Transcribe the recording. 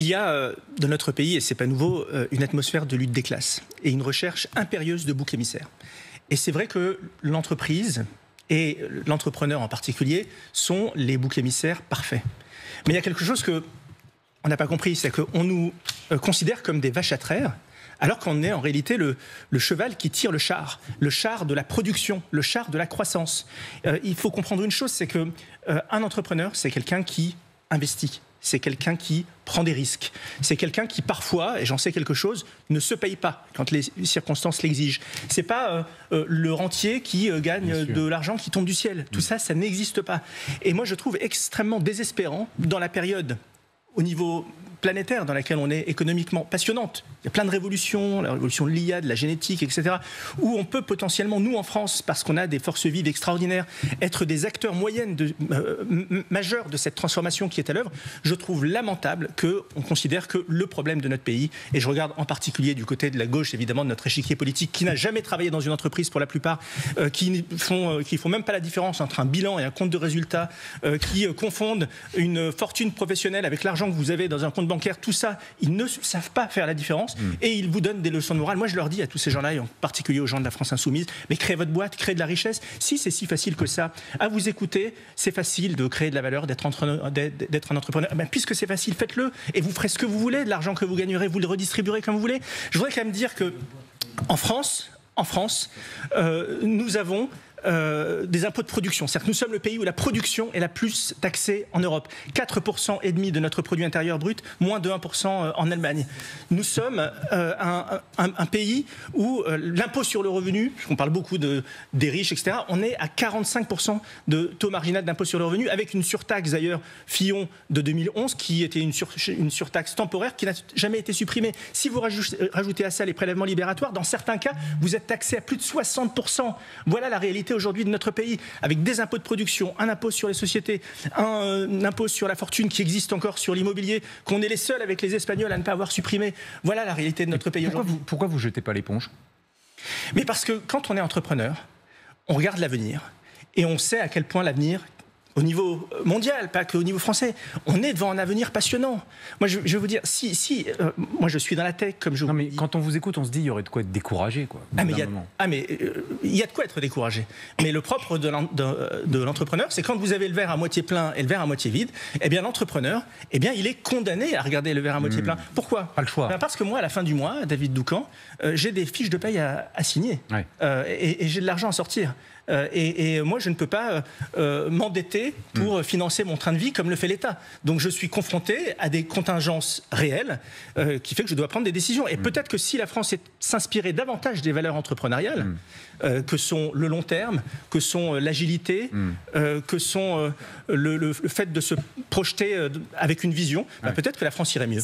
y a dans notre pays, et c'est pas nouveau, une atmosphère de lutte des classes et une recherche impérieuse de boucs émissaires. Et c'est vrai que l'entreprise et l'entrepreneur en particulier sont les boucs émissaires parfaits. Mais il y a quelque chose qu'on n'a pas compris, c'est qu'on nous considère comme des vaches à traire, alors qu'on est en réalité le cheval qui tire le char de la production, le char de la croissance. Il faut comprendre une chose, c'est qu'un entrepreneur, c'est quelqu'un qui investit. C'est quelqu'un qui prend des risques. C'est quelqu'un qui, parfois, et j'en sais quelque chose, ne se paye pas quand les circonstances l'exigent. C'est pas le rentier qui gagne de l'argent qui tombe du ciel. Tout ça, ça n'existe pas. Et moi, je trouve extrêmement désespérant dans la période au niveau planétaire dans laquelle on est économiquement passionnante. Il y a plein de révolutions, la révolution de l'IA, de la génétique, etc., où on peut potentiellement, nous en France, parce qu'on a des forces vives extraordinaires, être des acteurs majeurs de cette transformation qui est à l'œuvre. Je trouve lamentable qu'on considère que le problème de notre pays, et je regarde en particulier du côté de la gauche, évidemment, de notre échiquier politique, qui n'a jamais travaillé dans une entreprise pour la plupart, qui font même pas la différence entre un bilan et un compte de résultat, qui confondent une fortune professionnelle avec l'argent que vous avez dans un compte bancaire, tout ça, ils ne savent pas faire la différence et ils vous donnent des leçons de morale. Moi, je leur dis à tous ces gens-là, et en particulier aux gens de la France Insoumise, mais créez votre boîte, créez de la richesse. Si c'est si facile que ça, à vous écouter, c'est facile de créer de la valeur, d'être un entrepreneur. Ben, puisque c'est facile, faites-le et vous ferez ce que vous voulez. De l'argent que vous gagnerez, vous le redistribuerez comme vous voulez. Je voudrais quand même dire que en France, nous avons des impôts de production. C'est-à-dire que nous sommes le pays où la production est la plus taxée en Europe. 4,5% de notre produit intérieur brut, moins de 1% en Allemagne. Nous sommes un pays où l'impôt sur le revenu, on parle beaucoup des riches, etc., on est à 45% de taux marginal d'impôt sur le revenu, avec une surtaxe d'ailleurs Fillon de 2011, qui était une surtaxe temporaire qui n'a jamais été supprimée. Si vous rajoutez à ça les prélèvements libératoires, dans certains cas, vous êtes taxé à plus de 60%. Voilà la réalité aujourd'hui de notre pays, avec des impôts de production, un impôt sur les sociétés, un impôt sur la fortune qui existe encore sur l'immobilier, qu'on est les seuls avec les Espagnols à ne pas avoir supprimé. Voilà la réalité de notre pays aujourd'hui. Pourquoi vous jetez pas l'éponge? Mais parce que quand on est entrepreneur, on regarde l'avenir et on sait à quel point l'avenir, au niveau mondial, pas qu'au niveau français, on est devant un avenir passionnant. Moi, je vais vous dire, moi je suis dans la tech, comme je vous dis. Mais quand on vous écoute, on se dit, il y aurait de quoi être découragé, quoi. Il y a de quoi être découragé. Mais le propre de l'entrepreneur, c'est quand vous avez le verre à moitié plein et le verre à moitié vide, eh bien l'entrepreneur, eh bien, il est condamné à regarder le verre à moitié plein. Pourquoi? Pas le choix. Parce que moi, à la fin du mois, David Doucan, j'ai des fiches de paye à signer. Ouais. Et j'ai de l'argent à sortir. Et moi, je ne peux pas m'endetter pour financer mon train de vie comme le fait l'État. Donc, je suis confronté à des contingences réelles qui fait que je dois prendre des décisions. Et peut-être que si la France s'inspirait davantage des valeurs entrepreneuriales, que sont le long terme, que sont l'agilité, que sont le fait de se projeter avec une vision, peut-être que la France irait mieux.